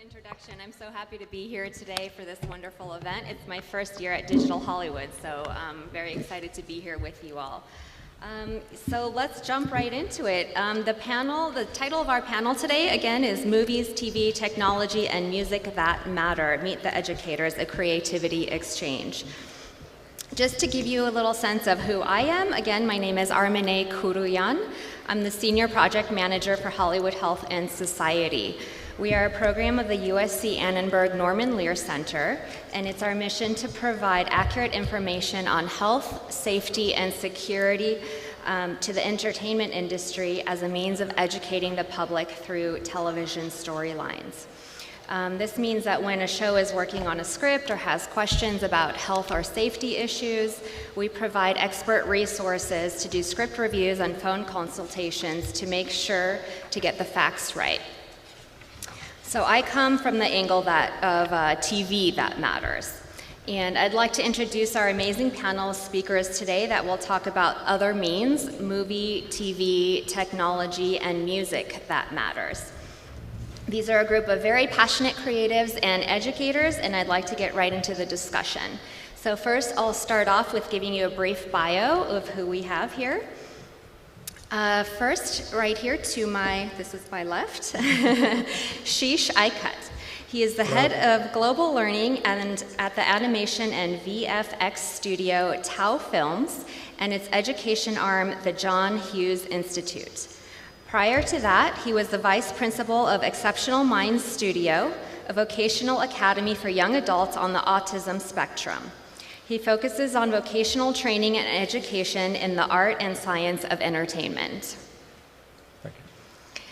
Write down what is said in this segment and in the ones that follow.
introduction. I'm so happy to be here today for this wonderful event. It's my first year at Digital Hollywood, so I'm very excited to be here with you all. So let's jump right into it. The title of our panel today, again, is Movies, TV, Technology, and Music That Matter. Meet the Educators, a Creativity Exchange. Just to give you a little sense of who I am, again, my name is Armine Kuruyan. I'm the Senior Project Manager for Hollywood Health and Society. We are a program of the USC Annenberg Norman Lear Center, and it's our mission to provide accurate information on health, safety, and security to the entertainment industry as a means of educating the public through television storylines. This means that when a show is working on a script or has questions about health or safety issues, we provide expert resources to do script reviews and phone consultations to make sure to get the facts right. So I come from the angle of TV that matters. And I'd like to introduce our amazing panel of speakers today that will talk about other means, movie, TV, technology, and music that matters. These are a group of very passionate creatives and educators, and I'd like to get right into the discussion. So first, I'll start off with giving you a brief bio of who we have here. First, right here to this is my left, Sheesh Ikat. He is the head of global learning and at the animation and VFX studio Tau Films and its education arm, the John Hughes Institute. Prior to that, he was the vice principal of Exceptional Minds Studio, a vocational academy for young adults on the autism spectrum. He focuses on vocational training and education in the art and science of entertainment. Thank you.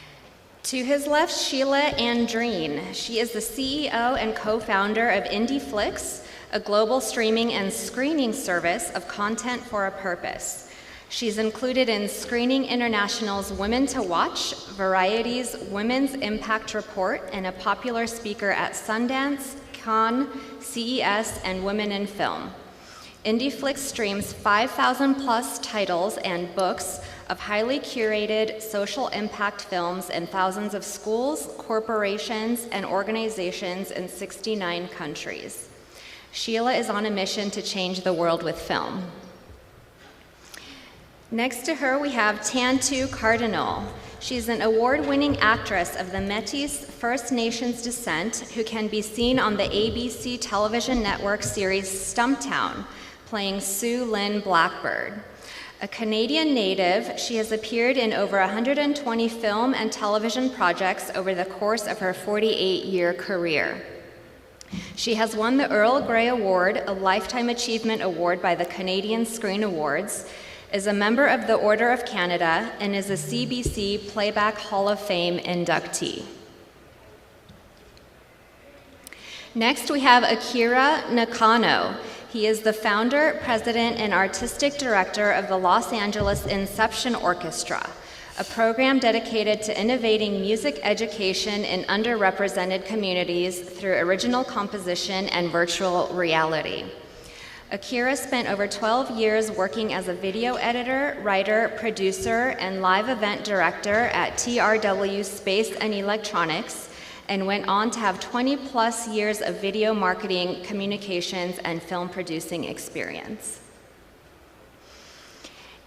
To his left, Sheila Andreen. She is the CEO and co-founder of IndieFlix, a global streaming and screening service of content for a purpose. She's included in Screening International's Women to Watch, Variety's Women's Impact Report, and a popular speaker at Sundance, Cannes, CES, and Women in Film. IndieFlix streams 5,000 plus titles and books of highly curated social impact films in thousands of schools, corporations, and organizations in 69 countries. Sheila is on a mission to change the world with film. Next to her, we have Tantu Cardinal. She's an award-winning actress of the Métis First Nations descent who can be seen on the ABC television network series Stumptown, playing Sue Lynn Blackbird. A Canadian native, she has appeared in over 120 film and television projects over the course of her 48-year career. She has won the Earl Grey Award, a Lifetime Achievement Award by the Canadian Screen Awards, is a member of the Order of Canada, and is a CBC Playback Hall of Fame inductee. Next, we have Akira Nakano. He is the founder, president, and artistic director of the Los Angeles Inception Orchestra, a program dedicated to innovating music education in underrepresented communities through original composition and virtual reality. Akira spent over 12 years working as a video editor, writer, producer, and live event director at TRW Space and Electronics, and went on to have 20-plus years of video marketing, communications, and film producing experience.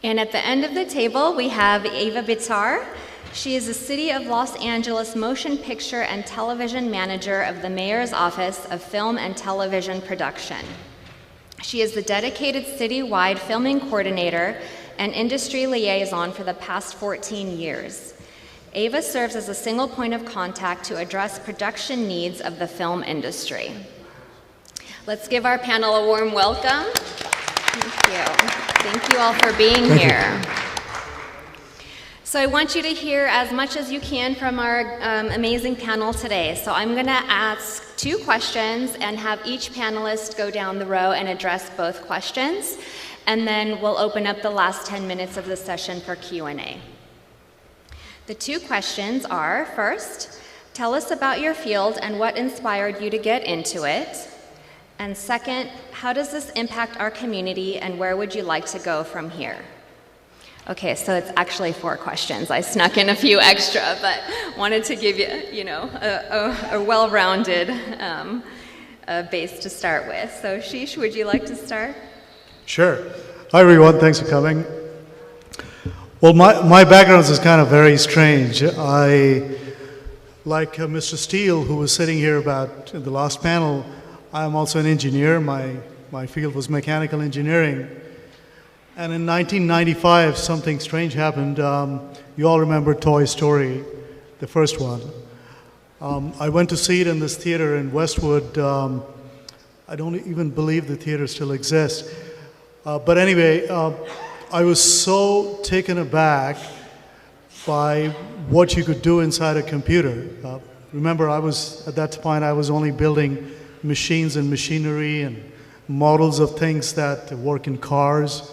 And at the end of the table, we have Ava Bitar. She is the City of Los Angeles motion picture and television manager of the Mayor's Office of Film and Television Production. She is the dedicated citywide filming coordinator and industry liaison for the past 14 years. Ava serves as a single point of contact to address production needs of the film industry. Let's give our panel a warm welcome. Thank you. Thank you all for being here. So I want you to hear as much as you can from our amazing panel today. So I'm going to ask 2 questions and have each panelist go down the row and address both questions. And then we'll open up the last 10 minutes of the session for Q&A. The 2 questions are, first, tell us about your field and what inspired you to get into it. And second, how does this impact our community and where would you like to go from here? Okay, so it's actually 4 questions. I snuck in a few extra, but wanted to give you, a well-rounded base to start with. So Sheesh, would you like to start? Sure. Hi, everyone. Thanks for coming. Well, my background is kind of very strange. Like Mr. Steele, who was sitting here about in the last panel, I'm also an engineer. My field was mechanical engineering. And in 1995, something strange happened. You all remember Toy Story, the first one. I went to see it in this theater in Westwood. I don't even believe the theater still exists. But anyway, I was so taken aback by what you could do inside a computer. Remember, at that point, I was only building machines and machinery and models of things that work in cars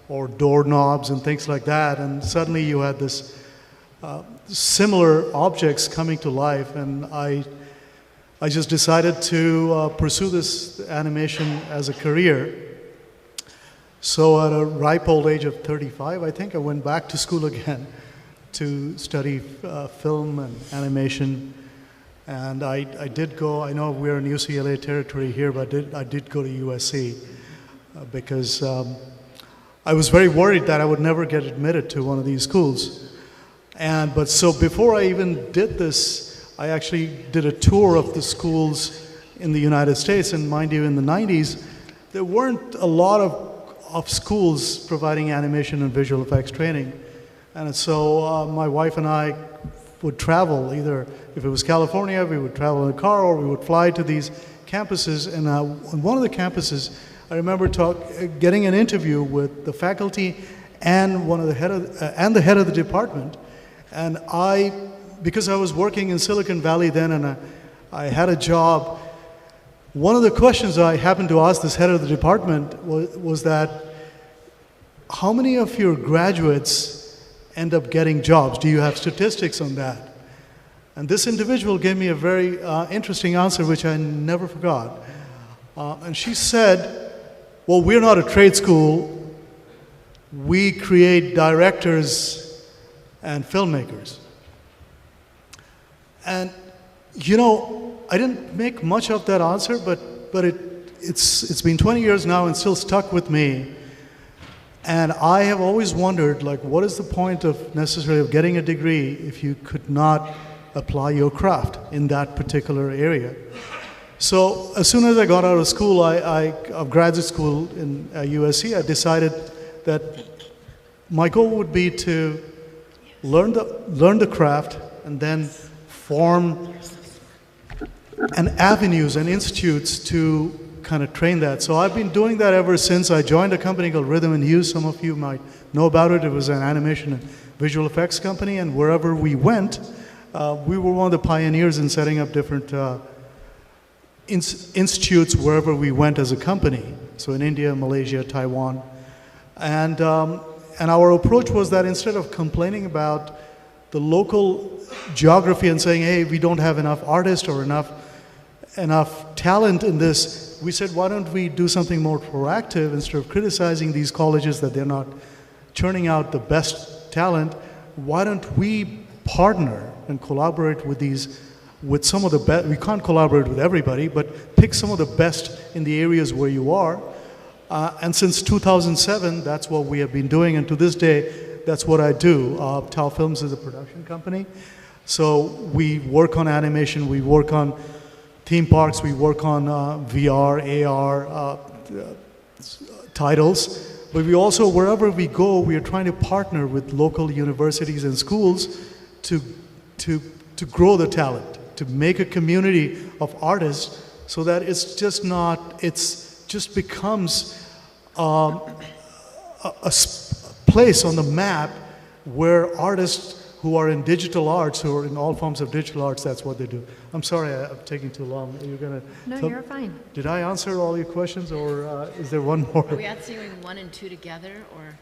or doorknobs and things like that. And suddenly you had this similar objects coming to life, and I just decided to pursue this animation as a career. So at a ripe old age of 35, I think I went back to school again to study film and animation. And I did go, I know we're in UCLA territory here, but I did go to USC because I was very worried that I would never get admitted to one of these schools. But so before I even did this, I actually did a tour of the schools in the United States. And mind you, in the 90s, there weren't a lot of schools providing animation and visual effects training. And so my wife and I would travel, either if it was California, we would travel in a car, or we would fly to these campuses. And on one of the campuses, I remember getting an interview with the faculty and the head of the department. And because I was working in Silicon Valley then, and I had a job, one of the questions I happened to ask this head of the department was that, how many of your graduates end up getting jobs? Do you have statistics on that? And this individual gave me a very interesting answer, which I never forgot. And she said, well, we're not a trade school. We create directors and filmmakers. And, I didn't make much of that answer, but it's been 20 years now and still stuck with me. And I have always wondered, what is the point necessarily of getting a degree if you could not apply your craft in that particular area? So as soon as I got out of school, of graduate school in USC, I decided that my goal would be to learn the craft and then form avenues and institutes to kind of train that. So I've been doing that ever since. I joined a company called Rhythm and Hues. Some of you might know about it. It was an animation and visual effects company, and wherever we went, we were one of the pioneers in setting up different institutes wherever we went as a company. So in India, Malaysia, Taiwan. And our approach was that instead of complaining about the local geography and saying, hey, we don't have enough artists or enough talent in this, we said, why don't we do something more proactive? Instead of criticizing these colleges that they're not churning out the best talent, why don't we partner and collaborate with some of the best? We can't collaborate with everybody, but pick some of the best in the areas where you are. And since 2007, that's what we have been doing, and to this day, that's what I do. Tau Films is a production company. So we work on animation, we work on theme parks, we work on VR, AR titles. But we also, wherever we go, we are trying to partner with local universities and schools to grow the talent, to make a community of artists so that it's just becomes a place on the map where artists who are in digital arts, who are in all forms of digital arts, that's what they do. I'm sorry, I'm taking too long. You're gonna. No, you're fine. Did I answer all your questions, or is there one more? Are we answering 1 and 2 together, or?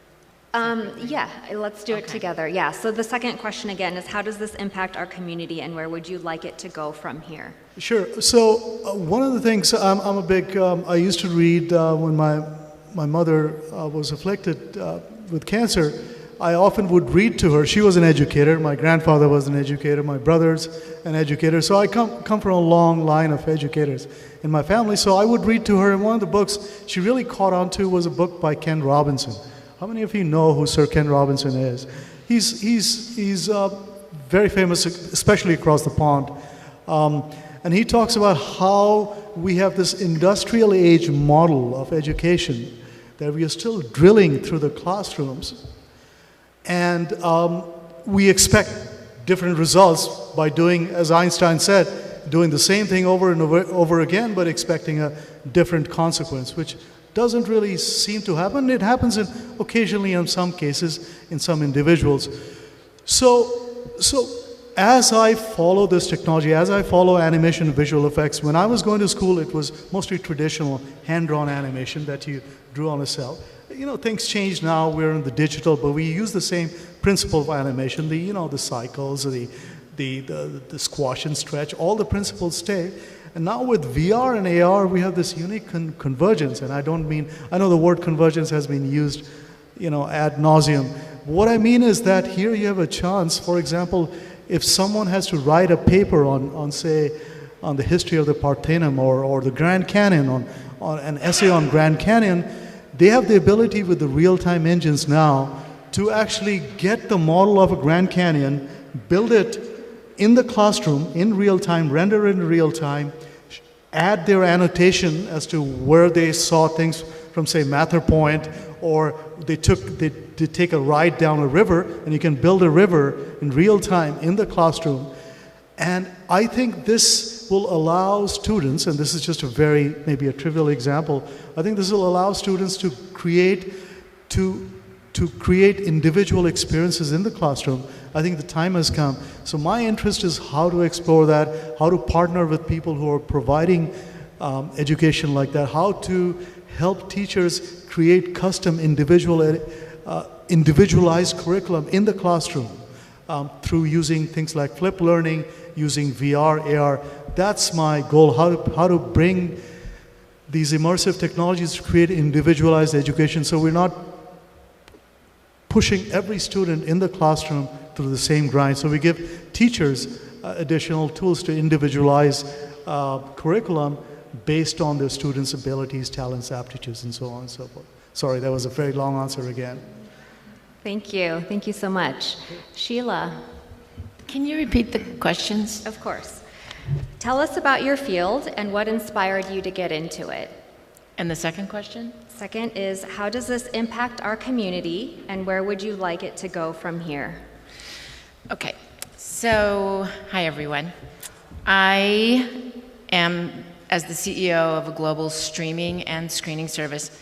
Yeah, let's do it together. Yeah, so the second question again is, how does this impact our community, and where would you like it to go from here? Sure. So one of the things, I'm a big, I used to read when my mother was afflicted with cancer. I often would read to her. She was an educator. My grandfather was an educator. My brother's an educator. So I come from a long line of educators in my family. So I would read to her. And one of the books she really caught on to was a book by Ken Robinson. How many of you know who Sir Ken Robinson is? He's very famous, especially across the pond. And he talks about how we have this industrial age model of education that we are still drilling through the classrooms. And we expect different results by doing, as Einstein said, doing the same thing over and over again, but expecting a different consequence, which doesn't really seem to happen. It happens occasionally in some cases, in some individuals. So as I follow this technology, as I follow animation and visual effects, when I was going to school, it was mostly traditional hand-drawn animation that you drew on a cell. You know, things change now, we're in the digital, but we use the same principle of animation, the cycles, the squash and stretch, all the principles stay. And now with VR and AR, we have this unique convergence, and I know the word convergence has been used, ad nauseum. What I mean is that here you have a chance, for example, if someone has to write a paper on the history of the Parthenon or the Grand Canyon, on an essay on Grand Canyon, they have the ability with the real-time engines now to actually get the model of a Grand Canyon, build it in the classroom in real time, render it in real time, add their annotation as to where they saw things from, say, Mather Point, or they take a ride down a river, and you can build a river in real time in the classroom. And I think this will allow students, and this is just maybe a trivial example, I think this will allow students to create individual experiences in the classroom. I think the time has come. So my interest is how to explore that, how to partner with people who are providing education like that, how to help teachers create custom individualized curriculum in the classroom through using things like flipped learning, using VR, AR. That's my goal, how to bring these immersive technologies to create individualized education, so we're not pushing every student in the classroom through the same grind. So we give teachers additional tools to individualize curriculum based on their students' abilities, talents, aptitudes, and so on and so forth. Sorry, that was a very long answer again. Thank you. Thank you so much. Sheila. Can you repeat the questions? Of course. Tell us about your field and what inspired you to get into it. And the second question? Second is, how does this impact our community, and where would you like it to go from here? Okay, so hi everyone. I am, as the CEO of a global streaming and screening service.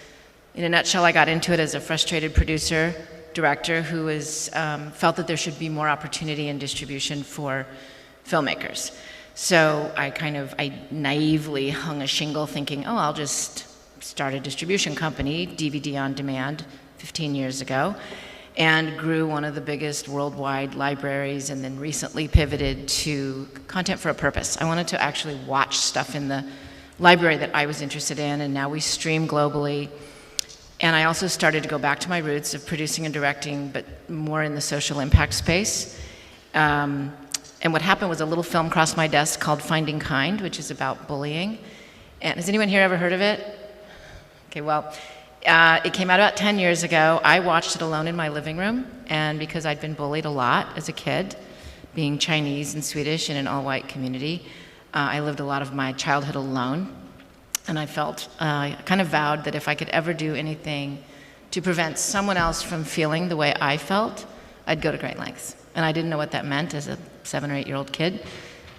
In a nutshell, I got into it as a frustrated producer, director who felt that there should be more opportunity and distribution for filmmakers. So I naively hung a shingle thinking, I'll just start a distribution company, DVD on demand, 15 years ago, and grew one of the biggest worldwide libraries, and then recently pivoted to content for a purpose. I wanted to actually watch stuff in the library that I was interested in, and now we stream globally. And I also started to go back to my roots of producing and directing, but more in the social impact space. And what happened was a little film crossed my desk called Finding Kind, which is about bullying. And has anyone here ever heard of it? Okay, well, it came out about 10 years ago. I watched it alone in my living room, and because I'd been bullied a lot as a kid, being Chinese and Swedish in an all-white community, I lived a lot of my childhood alone. And I kind of vowed that if I could ever do anything to prevent someone else from feeling the way I felt, I'd go to great lengths. And I didn't know what that meant as a 7 or 8 year old kid.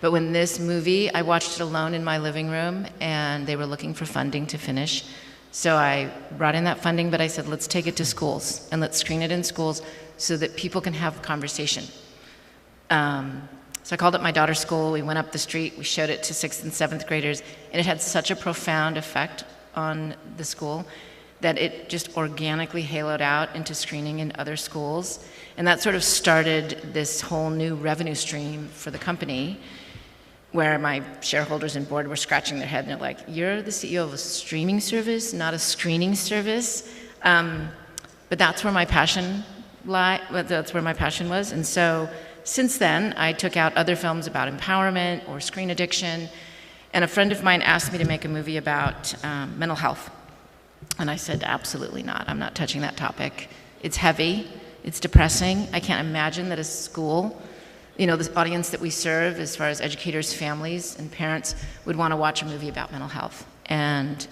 But when this movie, I watched it alone in my living room, and they were looking for funding to finish. So I brought in that funding, but I said, let's take it to schools, and let's screen it in schools so that people can have conversation. So I called up my daughter's school, we went up the street, we showed it to 6th and 7th graders, and it had such a profound effect on the school that it just organically haloed out into screening in other schools. And that sort of started this whole new revenue stream for the company, where my shareholders and board were scratching their head and they're like, you're the CEO of a streaming service, not a screening service? But that's where my passion that's where my passion was. And so since then, I took out other films about empowerment or screen addiction. And a friend of mine asked me to make a movie about mental health. And I said, absolutely not. I'm not touching that topic. It's heavy. It's depressing. I can't imagine that a school, you know, the audience that we serve, as far as educators, families, and parents, would want to watch a movie about mental health. And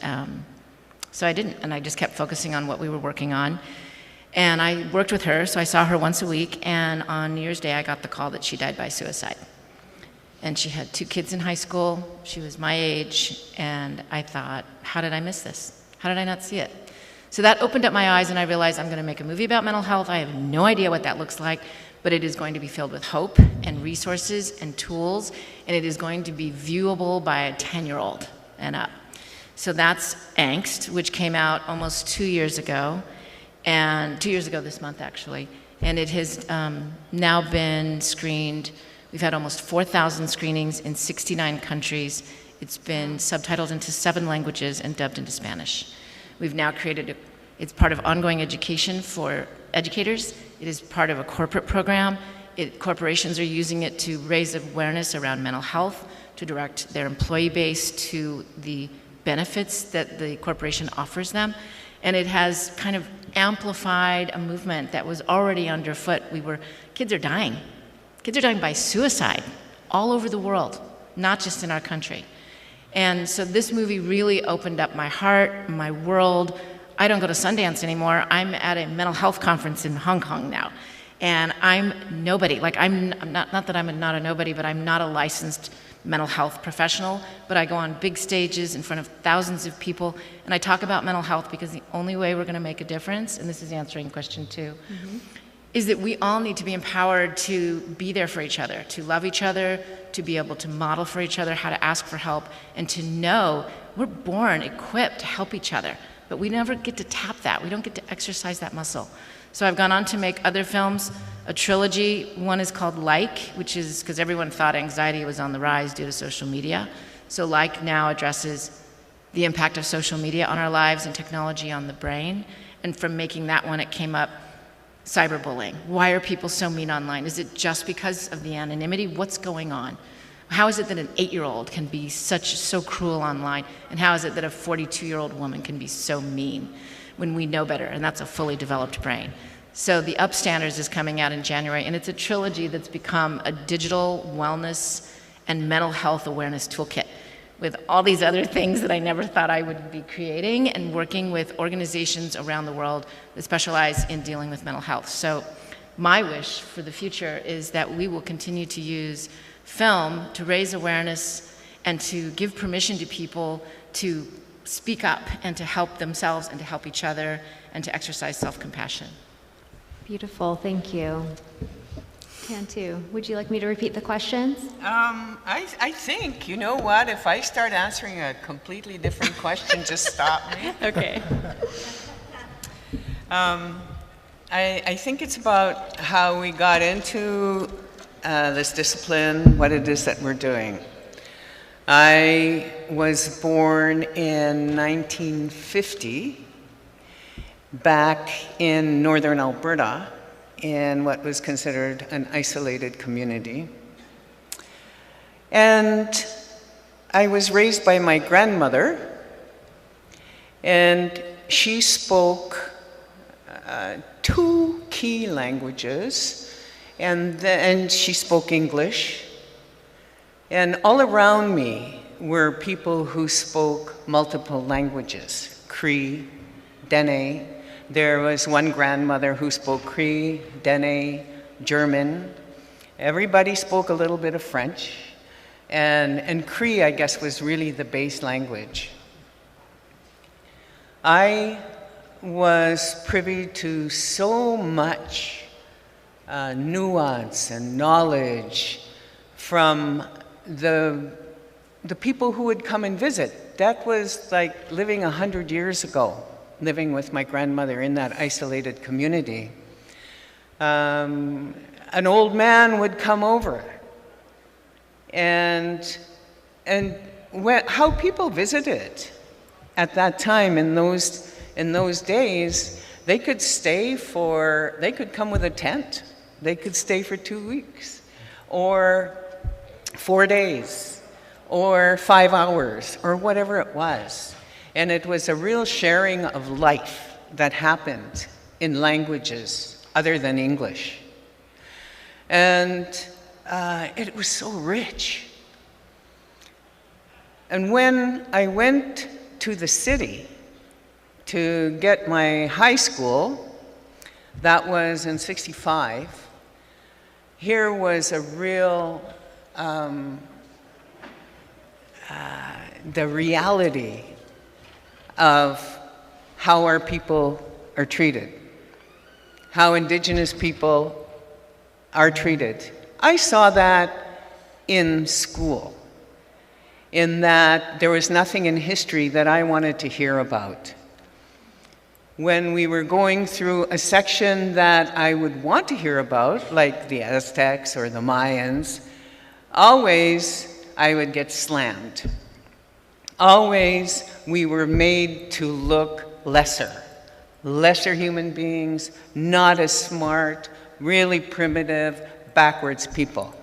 so I didn't. And I just kept focusing on what we were working on. And I worked with her, so I saw her once a week. And on New Year's Day, I got the call that she died by suicide. And she had 2 kids in high school. She was my age. And I thought, how did I miss this? How did I not see it? So that opened up my eyes, and I realized I'm going to make a movie about mental health. I have no idea what that looks like, but it is going to be filled with hope and resources and tools, and it is going to be viewable by a 10-year-old and up. So that's Angst, which came out almost 2 years ago, and 2 years ago this month, actually. And it has now been screened. We've had almost 4,000 screenings in 69 countries. It's been subtitled into 7 languages and dubbed into Spanish. We've now created it's part of ongoing education for educators. It is part of a corporate program. Corporations are using it to raise awareness around mental health, to direct their employee base to the benefits that the corporation offers them. And it has kind of amplified a movement that was already underfoot. Kids are dying. Kids are dying by suicide all over the world, not just in our country. And so this movie really opened up my heart, my world. I don't go to Sundance anymore. I'm at a mental health conference in Hong Kong now. And I'm nobody. Like, I'm not that I'm not a nobody, but I'm not a licensed mental health professional. But I go on big stages in front of thousands of people, and I talk about mental health because the only way we're going to make a difference, and this is answering question 2, is that we all need to be empowered to be there for each other, to love each other, to be able to model for each other how to ask for help, and to know we're born equipped to help each other, but we never get to tap that. We don't get to exercise that muscle. So I've gone on to make other films, a trilogy. One is called Like, which is because everyone thought anxiety was on the rise due to social media. So Like now addresses the impact of social media on our lives and technology on the brain. And from making that one, it came up cyberbullying. Why are people so mean online? Is it just because of the anonymity? What's going on? How is it that an 8-year-old can be so cruel online? And how is it that a 42-year-old woman can be so mean when we know better? And that's a fully developed brain. So The Upstanders is coming out in January, and it's a trilogy that's become a digital wellness and mental health awareness toolkit with all these other things that I never thought I would be creating, and working with organizations around the world that specialize in dealing with mental health. So my wish for the future is that we will continue to use film to raise awareness and to give permission to people to speak up and to help themselves and to help each other and to exercise self-compassion. Beautiful, thank you. Cantu, would you like me to repeat the questions? I think, you know what, if I start answering a completely different question, just stop me. Okay. I think it's about how we got into this discipline, what it is that we're doing. I was born in 1950, back in northern Alberta, in what was considered an isolated community. And I was raised by my grandmother, and she spoke 2 key languages, and she spoke English. And all around me were people who spoke multiple languages, Cree, Dene. There was one grandmother who spoke Cree, Dene, German. Everybody spoke a little bit of French. And Cree, I guess, was really the base language. I was privy to so much nuance and knowledge from the people who would come and visit. That was like living 100 years ago, living with my grandmother in that isolated community. An old man would come over, and how people visited at that time in those days, they could come with a tent. They could stay for 2 weeks, or 4 days, or 5 hours, or whatever it was. And it was a real sharing of life that happened in languages other than English. And it was so rich. And when I went to the city to get my high school, that was in '65, here was a real, the reality of how our people are treated, how Indigenous people are treated. I saw that in school, in that there was nothing in history that I wanted to hear about. When we were going through a section that I would want to hear about, like the Aztecs or the Mayans, always I would get slammed. Always we were made to look lesser human beings, not as smart, really primitive, backwards people.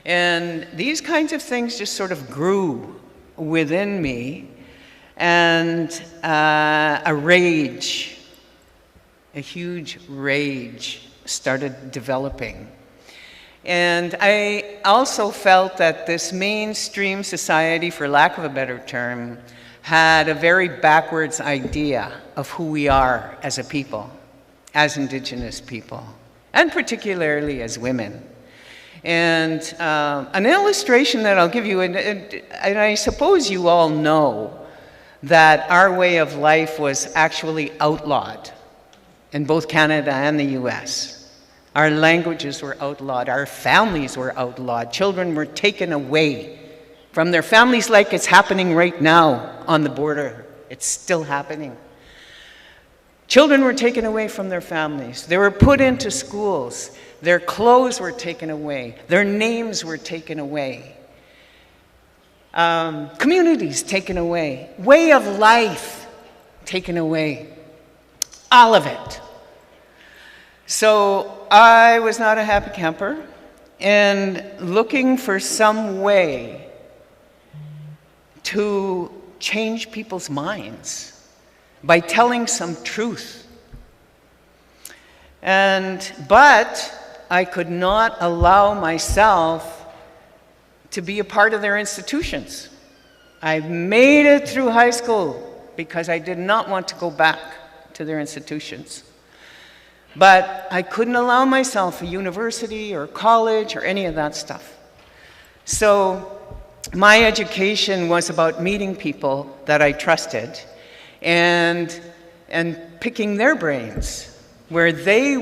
And these kinds of things just sort of grew within me, and a rage, a huge rage started developing. And I also felt that this mainstream society, for lack of a better term, had a very backwards idea of who we are as a people, as Indigenous people, and particularly as women. And an illustration that I'll give you, and I suppose you all know that our way of life was actually outlawed in both Canada and the US. Our languages were outlawed, our families were outlawed, children were taken away from their families, like it's happening right now on the border. It's still happening. Children were taken away from their families. They were put into schools. Their clothes were taken away. Their names were taken away. Communities taken away. Way of life taken away. All of it. So I was not a happy camper, and looking for some way to change people's minds by telling some truth. But I could not allow myself to be a part of their institutions. I made it through high school because I did not want to go back to their institutions. But I couldn't allow myself a university or college or any of that stuff. So my education was about meeting people that I trusted and picking their brains, where they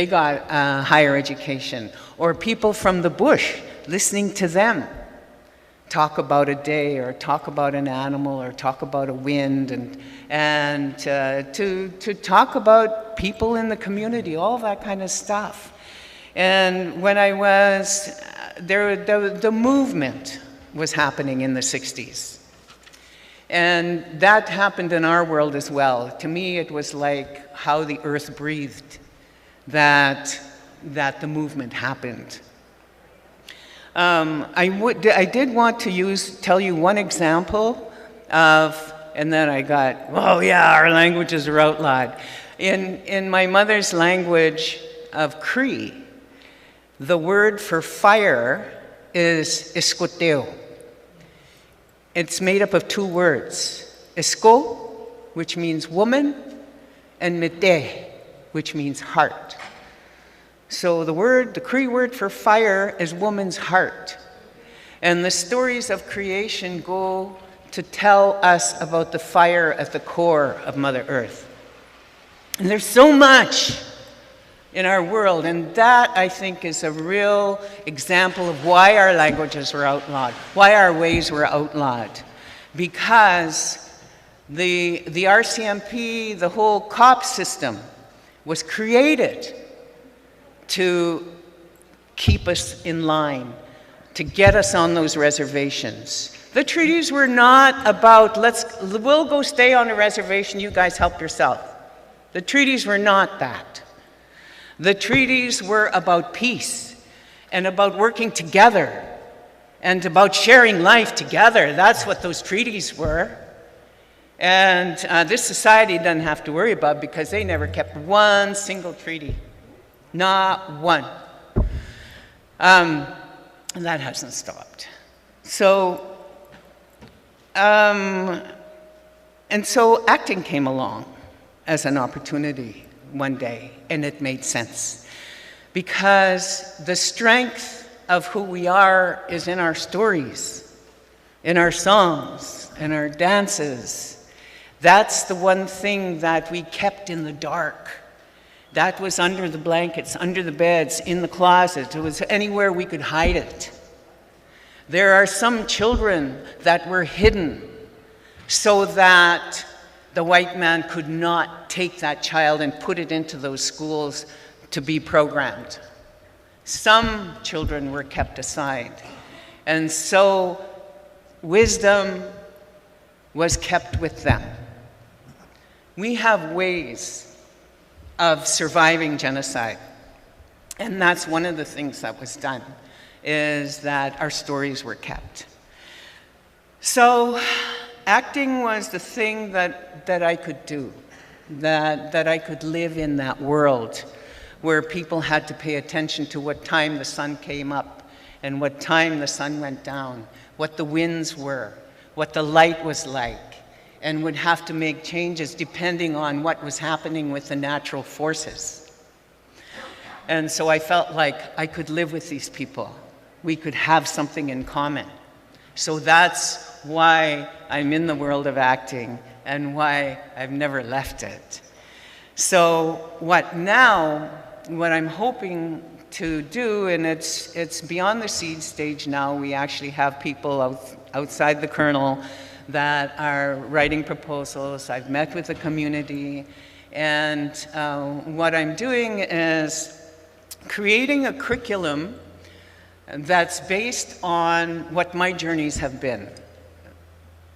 got higher education, or people from the bush, listening to them talk about a day, or talk about an animal, or talk about a wind, and to talk about people in the community, all that kind of stuff. And when I was there, the movement was happening in the 60s. And that happened in our world as well. To me, it was like how the earth breathed, that the movement happened. I did want to tell you one example of, and then I got, oh yeah, our languages are outlawed. In my mother's language of Cree, the word for fire is iskoteo. It's made up of two words, isko, which means woman, and mete, which means heart. So the Cree word for fire is woman's heart. And the stories of creation go to tell us about the fire at the core of Mother Earth. And there's so much in our world, and that, I think, is a real example of why our languages were outlawed, why our ways were outlawed. Because the RCMP, the whole COP system, was created to keep us in line, to get us on those reservations. The treaties were not about, let's we'll go stay on the reservation, you guys help yourself. The treaties were not that. The treaties were about peace and about working together and about sharing life together. That's what those treaties were. And this society doesn't have to worry about it because they never kept one single treaty. Not one. And that hasn't stopped. So, and so acting came along as an opportunity one day, and it made sense. Because the strength of who we are is in our stories, in our songs, in our dances. That's the one thing that we kept in the dark. That was under the blankets, under the beds, in the closet. It was anywhere we could hide it. There are some children that were hidden so that the white man could not take that child and put it into those schools to be programmed. Some children were kept aside. And so wisdom was kept with them. We have ways of surviving genocide. And that's one of the things that was done, is that our stories were kept. So acting was the thing that I could do, that I could live in that world where people had to pay attention to what time the sun came up and what time the sun went down, what the winds were, what the light was like, and would have to make changes depending on what was happening with the natural forces. And so I felt like I could live with these people. We could have something in common. So that's why I'm in the world of acting and why I've never left it. So what I'm hoping to do, and it's beyond the seed stage now, we actually have people outside the kernel that are writing proposals. I've met with the community, and what I'm doing is creating a curriculum that's based on what my journeys have been.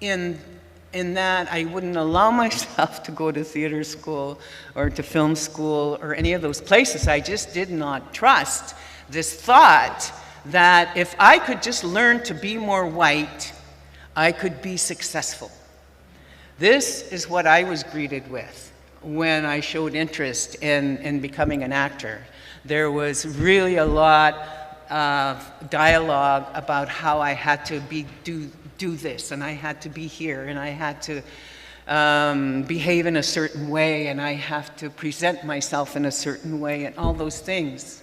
In that, I wouldn't allow myself to go to theater school or to film school or any of those places. I just did not trust this thought that if I could just learn to be more white, I could be successful. This is what I was greeted with when I showed interest in becoming an actor. There was really a lot of dialogue about how I had to do this, and I had to be here, and I had to behave in a certain way, and I have to present myself in a certain way, and all those things,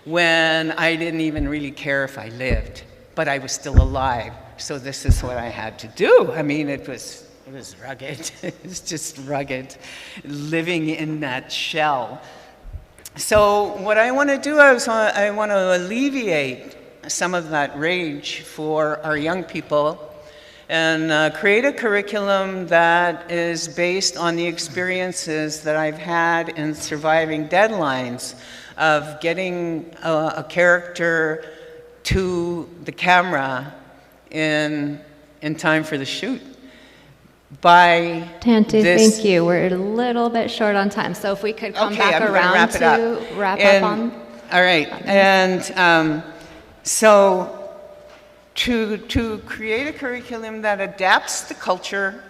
when I didn't even really care if I lived, but I was still alive. So this is what I had to do. I mean, it was rugged. It was just rugged, living in that shell. So what I want to do is I want to alleviate some of that rage for our young people and create a curriculum that is based on the experiences that I've had in surviving deadlines of getting a character to the camera in time for the shoot. By Tante, this, thank you. We're a little bit short on time, so if we could come okay, back I'm around wrap it to up. wrap And, up on. all right, and so to create a curriculum that adapts the culture,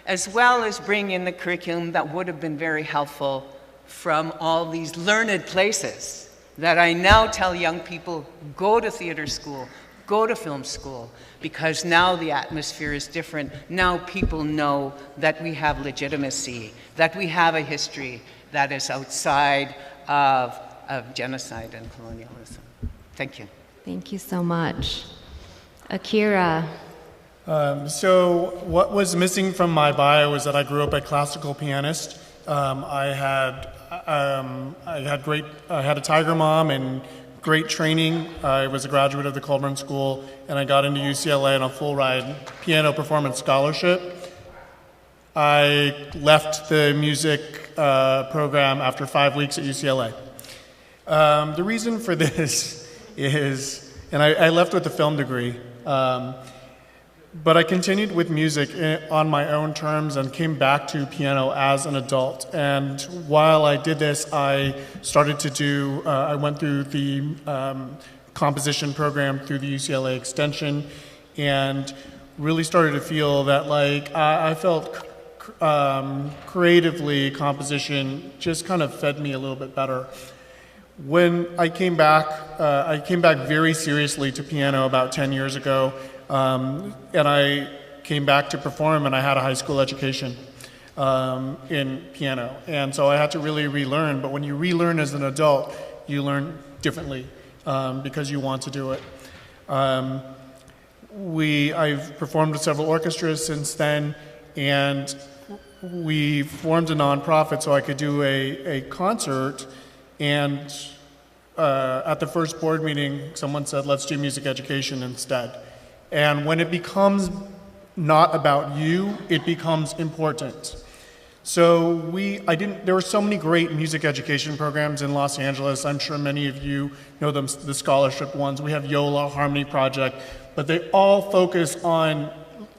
as well as bring in the curriculum that would have been very helpful from all these learned places that I now tell young people, go to theater school, go to film school, because now the atmosphere is different. Now people know that we have legitimacy, that we have a history that is outside of genocide and colonialism. Thank you. Thank you so much. Akira. So what was missing from my bio was that I grew up a classical pianist. I had a Tiger mom and great training. I was a graduate of the Colburn School, and I got into UCLA on a full ride piano performance scholarship. I left the music program after 5 weeks at UCLA. The reason for this is, and I left with a film degree. But I continued with music on my own terms and came back to piano as an adult. And while I did this, I started to do, I went through the composition program through the UCLA Extension and really started to feel that like I felt creatively composition just kind of fed me a little bit better. When I came back very seriously to piano about 10 years ago, and I came back to perform, and I had a high school education in piano. And so I had to really relearn, but when you relearn as an adult, you learn differently because you want to do it. I've performed with several orchestras since then, and we formed a nonprofit so I could do a concert. And at the first board meeting, someone said, let's do music education instead. And when it becomes not about you, it becomes important. So there were so many great music education programs in Los Angeles. I'm sure many of you know them, the scholarship ones. We have Yola, Harmony Project, but they all focus on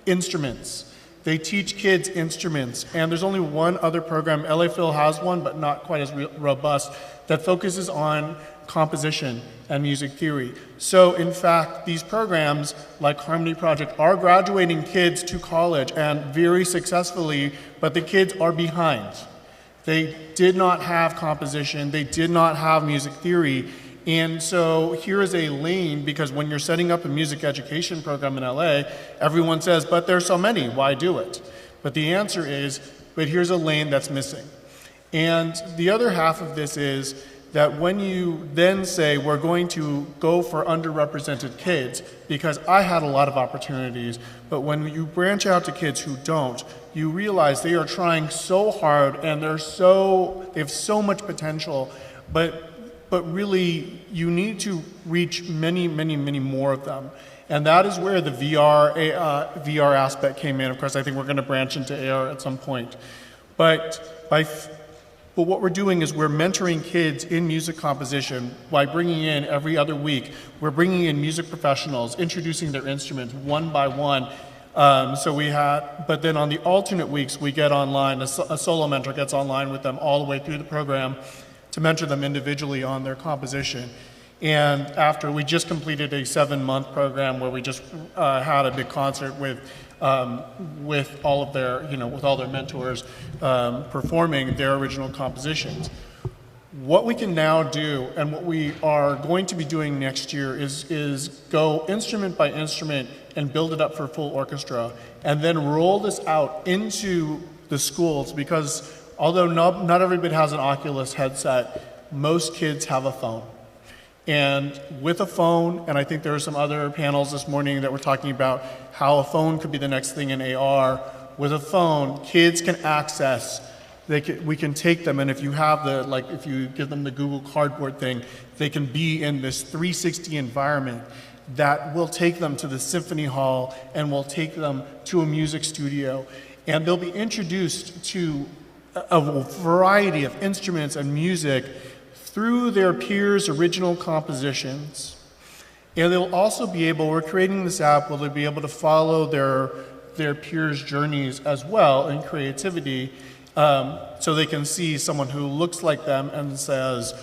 instruments. They teach kids instruments, and there's only one other program, LA Phil has one, but not quite as robust, that focuses on composition and music theory. So in fact, these programs, like Harmony Project, are graduating kids to college, and very successfully, but the kids are behind. They did not have composition, they did not have music theory, and so here is a lane, because when you're setting up a music education program in LA, everyone says, but there's so many, why do it? But the answer is, but here's a lane that's missing. And the other half of this is that when you then say, we're going to go for underrepresented kids, because I had a lot of opportunities, but when you branch out to kids who don't, you realize they are trying so hard and they have so much potential, but really, you need to reach many, many, many more of them. And that is where the VR aspect came in. Of course, I think we're going to branch into AR at some point. But what we're doing is we're mentoring kids in music composition by bringing in every other week. We're bringing in music professionals, introducing their instruments one by one. But then on the alternate weeks, we get online, a solo mentor gets online with them all the way through the program to mentor them individually on their composition. And after we just completed a 7-month program where we just had a big concert with all of their, with all their mentors performing their original compositions. What we can now do, and what we are going to be doing next year, is go instrument by instrument and build it up for full orchestra, and then roll this out into the schools, because although not everybody has an Oculus headset, most kids have a phone. And with a phone, and I think there are some other panels this morning that were talking about how a phone could be the next thing in AR. With a phone, kids can access, we can take them, and if you have if you give them the Google Cardboard thing, they can be in this 360 environment that will take them to the symphony hall and will take them to a music studio. And they'll be introduced to a variety of instruments and music through their peers' original compositions. And they'll also be able, we're creating this app where they'll be able to follow their peers' journeys as well in creativity, so they can see someone who looks like them and says,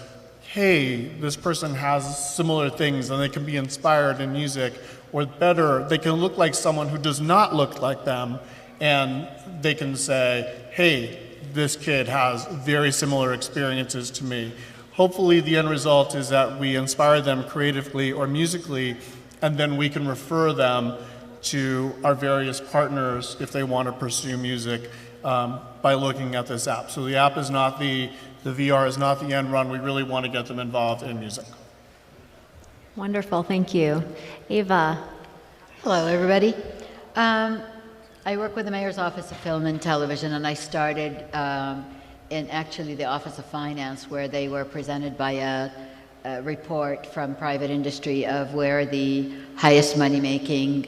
hey, this person has similar things, and they can be inspired in music. Or better, they can look like someone who does not look like them, and they can say, hey, this kid has very similar experiences to me. Hopefully the end result is that we inspire them creatively or musically, and then we can refer them to our various partners if they want to pursue music by looking at this app. So the app is not the VR is not the end run. We really want to get them involved in music. Wonderful, thank you. Ava. Hello, everybody. I work with the Mayor's Office of Film and Television, and I started in actually the Office of Finance, where they were presented by a report from private industry of where the highest money-making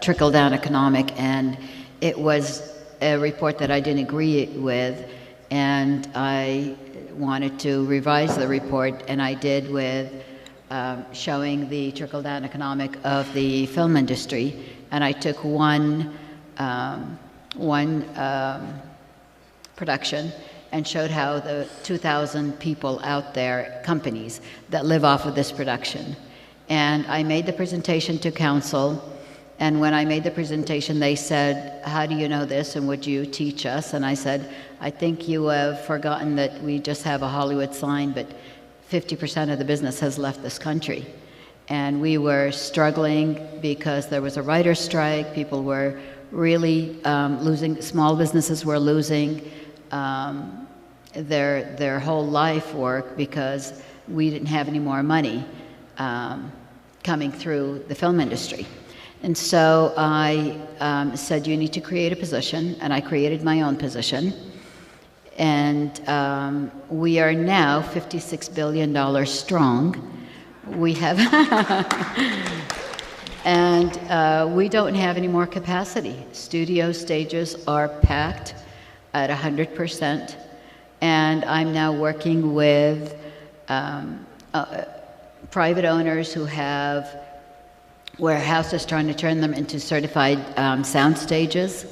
trickle-down economic, and it was a report that I didn't agree with, and I wanted to revise the report, and I did with showing the trickle-down economic of the film industry, and I took one production and showed how the 2,000 people out there, companies, that live off of this production. And I made the presentation to council, and when I made the presentation, they said, how do you know this, and would you teach us? And I said, I think you have forgotten that we just have a Hollywood sign, but 50% of the business has left this country. And we were struggling because there was a writer's strike, people were really losing, small businesses were losing their whole life work because we didn't have any more money coming through the film industry. And so I said, you need to create a position, and I created my own position. And we are now $56 billion strong. We have, and we don't have any more capacity. Studio stages are packed at 100%, and I'm now working with private owners who have warehouses, trying to turn them into certified sound stages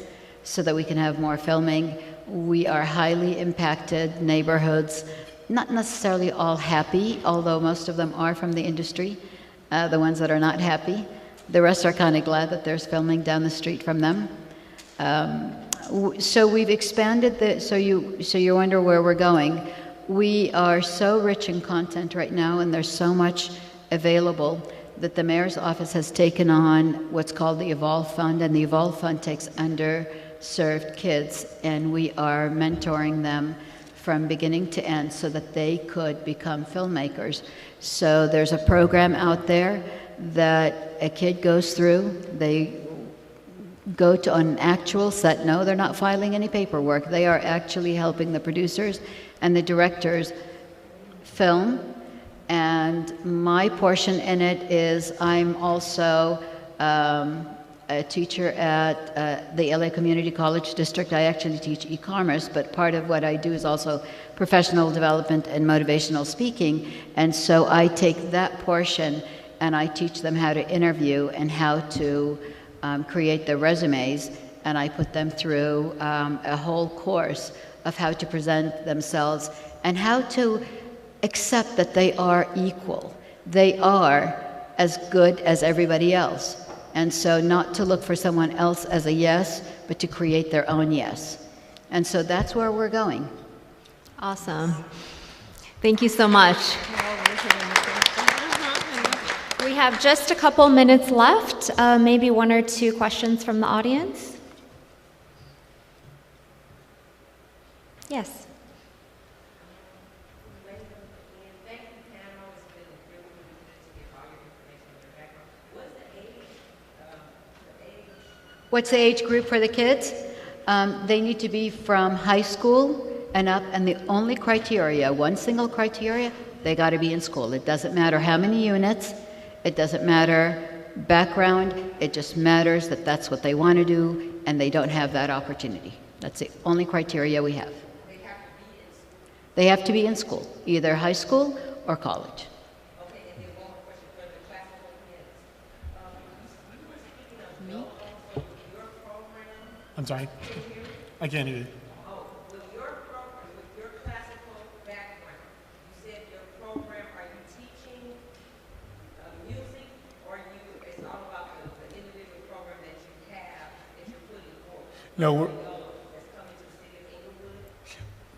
so that we can have more filming. We are highly impacted neighborhoods, not necessarily all happy, although most of them are from the industry, the ones that are not happy. The rest are kind of glad that there's filming down the street from them. So we've expanded the, so you wonder where we're going. We are so rich in content right now, and there's so much available that the mayor's office has taken on what's called the Evolve Fund, and the Evolve Fund takes underserved kids, and we are mentoring them from beginning to end so that they could become filmmakers. So there's a program out there that a kid goes through. They go to an actual set. No, they're not filing any paperwork. They are actually helping the producers and the directors film. And my portion in it is I'm also a teacher at the LA Community College District. I actually teach e-commerce, but part of what I do is also professional development and motivational speaking. And so I take that portion and I teach them how to interview and how to create their resumes, and I put them through a whole course of how to present themselves and how to accept that they are equal. They are as good as everybody else. And so not to look for someone else as a yes, but to create their own yes. And so that's where we're going. Awesome. Thank you so much. We have just a couple minutes left, maybe one or two questions from the audience. Yes. What's the age group for the kids? They need to be from high school and up, and the only criteria, one single criteria, they got to be in school. It doesn't matter how many units, it doesn't matter background, it just matters that that's what they want to do, and they don't have that opportunity. That's the only criteria we have. They have to be in school, either high school or college. I'm sorry. I can't hear you. With your program, with your classical background, you said your program, are you teaching music, or it's all about the individual program that you have that you're putting forward? No, we're, That's coming to the city of Inglewood?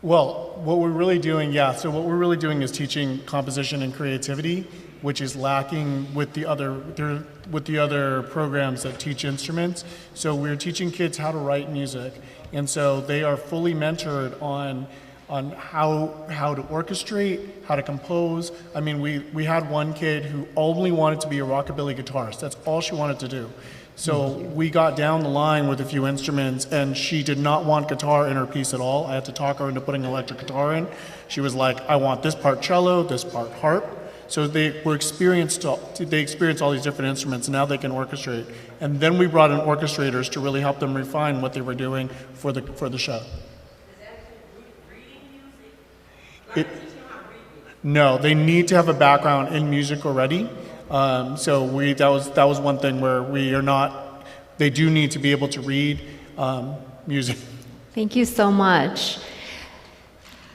well, what we're really doing, so what we're really doing is teaching composition and creativity, which is lacking with the other programs that teach instruments. So we're teaching kids how to write music, and so they are fully mentored on how to orchestrate, how to compose. I mean, we had one kid who only wanted to be a rockabilly guitarist. That's all she wanted to do. So we got down the line with a few instruments, and she did not want guitar in her piece at all. I had to talk her into putting electric guitar in. She was like, I want this part cello, this part harp. So they experienced all these different instruments, and now they can orchestrate. And then we brought in orchestrators to really help them refine what they were doing for the show. No, they need to have a background in music already. So that was one thing where we are not. They do need to be able to read music. Thank you so much.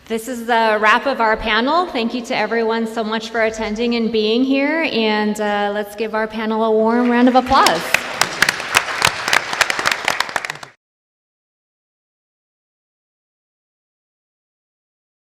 This is the wrap of our panel. Thank you to everyone so much for attending and being here. And let's give our panel a warm round of applause.